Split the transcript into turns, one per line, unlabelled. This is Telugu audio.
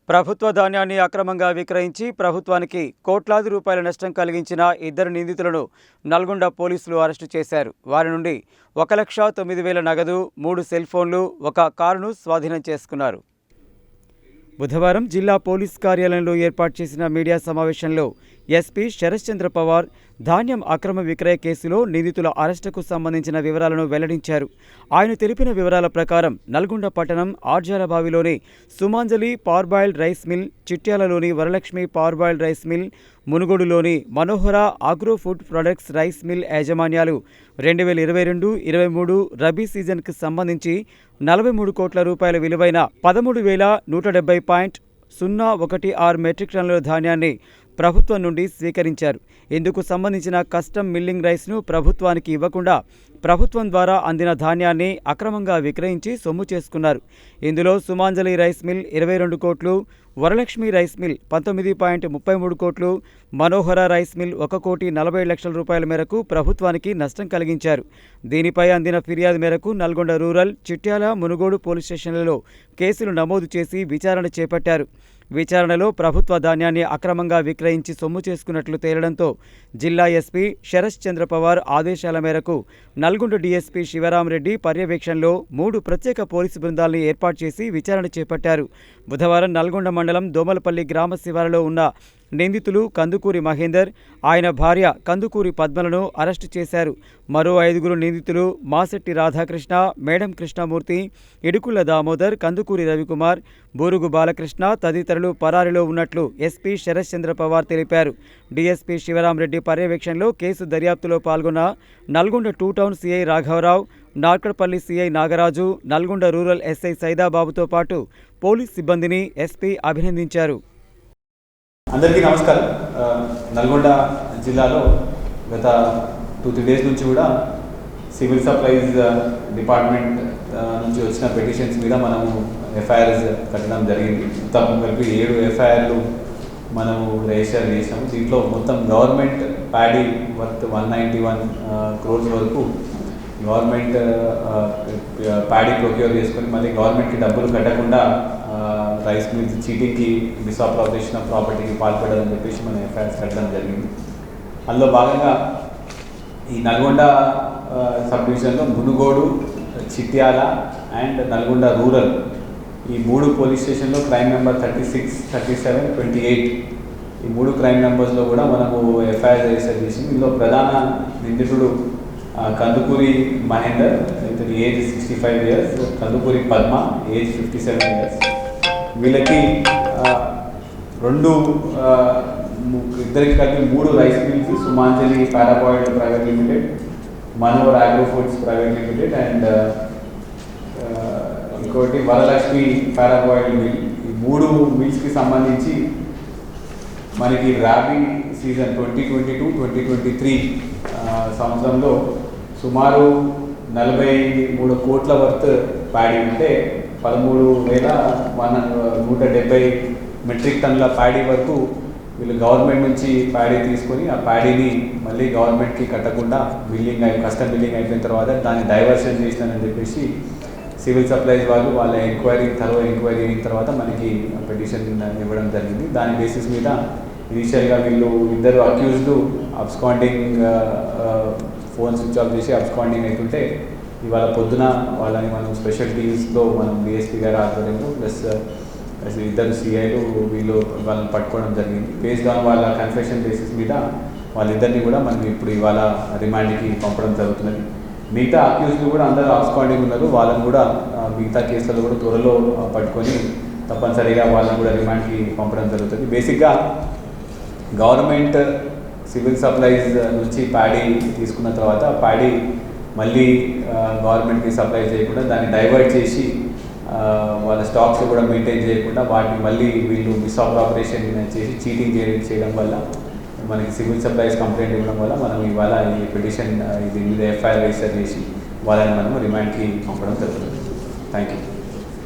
ప్రభుత్వ ధాన్యాన్ని అక్రమంగా విక్రయించి ప్రభుత్వానికి కోట్లాది రూపాయల నష్టం కలిగించిన ఇద్దరు నిందితులను నల్గొండ పోలీసులు అరెస్టు చేశారు. వారి నుండి 1,09,000 నగదు, 3 సెల్ ఫోన్లు, ఒక కారును స్వాధీనం చేసుకున్నారు. బుధవారం జిల్లా పోలీస్ కార్యాలయంలో ఏర్పాటు చేసిన మీడియా సమావేశంలో ఎస్పీ శరశ్చంద్ర పవార్ ధాన్యం అక్రమ విక్రయ కేసులో నిందితుల అరెస్టుకు సంబంధించిన వివరాలను వెల్లడించారు. ఆయన తెలిపిన వివరాల ప్రకారం నల్గొండ పట్టణం ఆర్జాలబావిలోని సుమాంజలి పార్బాయిల్డ్ రైస్ మిల్, చిట్యాలలోని వరలక్ష్మి పార్బాయిల్డ్ రైస్ మిల్, మునుగోడులోని Manohara agro food products rice mill యాజమాన్యాలు 2022-23 రబీ సీజన్కు సంబంధించి 43 కోట్ల రూపాయల విలువైన 13,170.016 మెట్రిక్ టన్నుల ధాన్యాన్ని ప్రభుత్వం నుండి స్వీకరించారు. ఇందుకు సంబంధించిన కస్టమ్ మిల్లింగ్ రైస్ను ప్రభుత్వానికి ఇవ్వకుండా ప్రభుత్వం ద్వారా అందిన ధాన్యాన్ని అక్రమంగా విక్రయించి సొమ్ము చేసుకున్నారు. ఇందులో సుమాంజలి రైస్ మిల్ 22 కోట్లు, వరలక్ష్మి రైస్ మిల్ 19.33 కోట్లు, మనోహర రైస్ మిల్ 1,40,00,000 రూపాయల మేరకు ప్రభుత్వానికి నష్టం కలిగించారు. దీనిపై అందిన ఫిర్యాదు మేరకు నల్గొండ రూరల్, చిట్యాల, మునుగోడు పోలీస్ స్టేషన్లలో కేసులు నమోదు చేసి విచారణ చేపట్టారు. విచారణలో ప్రభుత్వ ధాన్యాన్ని అక్రమంగా విక్రయించి సొమ్ము చేసుకున్నట్లు తేలడంతో జిల్లా ఎస్పీ శరశ్చంద్ర పవార్ ఆదేశాల మేరకు నల్గొండ డీఎస్పీ శివరామరెడ్డి పర్యవేక్షణలో 3 ప్రత్యేక పోలీసు బృందాలను ఏర్పాటు చేసి విచారణ చేపట్టారు. బుధవారం నల్గొండ మండలం దోమలపల్లి గ్రామ శివారులో ఉన్న నిందితులు కందుకూరి మహేందర్, ఆయన భార్య కందుకూరి పద్మలను అరెస్టు చేశారు. మరో 5 నిందితులు మాసెట్టి రాధాకృష్ణ, మేడం కృష్ణమూర్తి, ఇడుకుల దామోదర్, కందుకూరి రవికుమార్, బూరుగు బాలకృష్ణ తదితరులు పరారీలో ఉన్నట్లు ఎస్పీ శరశ్చంద్ర పవార్ తెలిపారు. డీఎస్పీ శివరామరెడ్డి పర్యవేక్షణలో కేసు దర్యాప్తులో పాల్గొన్న నల్గొండ 2 టౌన్ సీఐ రాఘవరావు, Narketpally CI Nagaraju, Nalgonda rural SI సైదాబాబుతో పాటు పోలీస్ సిబ్బందిని ఎస్పీ అభినందించారు.
అందరికీ నమస్కారం. నల్గొండ జిల్లాలో గత 2-3 డేస్ నుంచి కూడా సివిల్ సప్లైస్ డిపార్ట్మెంట్ నుంచి వచ్చిన పిటిషన్స్ మీద మనము ఎఫ్ఐఆర్స్ కట్టడం జరిగింది. మొత్తం కలిపి 7 ఎఫ్ఐఆర్లు మనము రిజిస్టర్ చేసాము. దీంట్లో మొత్తం గవర్నమెంట్ ప్యాడీ వర్త్ 191 crores వరకు గవర్నమెంట్ ప్యాడీ ప్రొక్యూర్ చేసుకొని మళ్ళీ గవర్నమెంట్కి డబ్బులు కట్టకుండా రైస్ మిల్స్ చీటింగ్కి, మిస్అప్రాపరేషన్ ఆఫ్ ప్రాపర్టీకి పాల్పడాలని చెప్పేసి మనం ఎఫ్ఐఆర్స్ కట్టడం జరిగింది. అందులో భాగంగా ఈ నల్గొండ సబ్ డివిజన్లో మునుగోడు, చిట్యాల అండ్ నల్గొండ రూరల్ ఈ 3 పోలీస్ స్టేషన్లో క్రైమ్ నెంబర్ 36, 37, 28 ఈ 3 క్రైమ్ నెంబర్స్లో కూడా మనము ఎఫ్ఐఆర్ రిజిస్టర్ చేసింది. ఇందులో ప్రధాన నిందితుడు కందుకూరి మహేందర్, ఇతని age 65 years, Kandukuri Padma age 57 years. వీళ్ళకి ఇద్దరికి కలిపి 3 rice mills, Sumanjali parboiled private limited, Manohar agro foods private limited and ఇంకోటి వరలక్ష్మి పారాబాయిల్డ్ మిల్. ఈ 3 మిల్స్కి సంబంధించి మనకి రాబీ సీజన్ 2022-2023 సంవత్సరంలో సుమారు 43 కోట్ల వర్త్ ప్యాడీ అంటే 13,170 మెట్రిక్ టన్నుల ప్యాడీ వరకు వీళ్ళు గవర్నమెంట్ నుంచి ప్యాడీ తీసుకొని ఆ ప్యాడీని మళ్ళీ గవర్నమెంట్కి కట్టకుండా కస్టమ్ బిల్లింగ్ అయిపోయిన తర్వాత దాన్ని డైవర్షన్ చేసినానని చెప్పేసి సివిల్ సప్లైస్ వాళ్ళు వాళ్ళ ఎంక్వైరీ అయిన తర్వాత మనకి పిటిషన్ ఇవ్వడం జరిగింది. దాని బేసిస్ మీద ఇనిషియల్గా వీళ్ళు ఇద్దరు accused absconding phone switch off చేసి అబ్స్కాండింగ్ అవుతుంటే ఇవాళ పొద్దున వాళ్ళని మనం స్పెషల్ టీమ్స్లో మనం డిఎస్పీ గారి ఆధ్వర్యంలో ప్లస్ ఇద్దరు సిఐలు వాళ్ళని పట్టుకోవడం జరిగింది. బేస్డ్ ఆన్ వాళ్ళ కన్ఫెషన్ బేసిస్ మీద వాళ్ళిద్దరిని కూడా మనం ఇప్పుడు ఇవాళ రిమాండ్కి పంపడం జరుగుతున్నది. మిగతా అక్యూజ్లు కూడా అందరూ అబ్స్కాండింగ్ ఉన్నారు. వాళ్ళని కూడా మిగతా కేసులు కూడా త్వరలో పట్టుకొని తప్పనిసరిగా వాళ్ళని కూడా రిమాండ్కి పంపడం జరుగుతుంది. బేసిక్గా గవర్నమెంట్ సివిల్ సప్లైస్ నుంచి ప్యాడీ తీసుకున్న తర్వాత ప్యాడీ మళ్ళీ గవర్నమెంట్కి సప్లై చేయకుండా దాన్ని డైవర్ట్ చేసి వాళ్ళ స్టాక్స్ కూడా మెయింటైన్ చేయకుండా వాటిని మళ్ళీ వీళ్ళు మిస్అప్రాపరేషన్ చేసి చీటింగ్ చేయడం వల్ల మనకి సివిల్ సప్లైస్ కంప్లైంట్ ఇవ్వడం వల్ల మనం ఇవాళ ఈ పిటిషన్ ఇది మీద ఎఫ్ఐఆర్ రిజిస్టర్ చేసి వాళ్ళని మనం రిమాండ్కి పంపడం జరుగుతుంది. Thank you.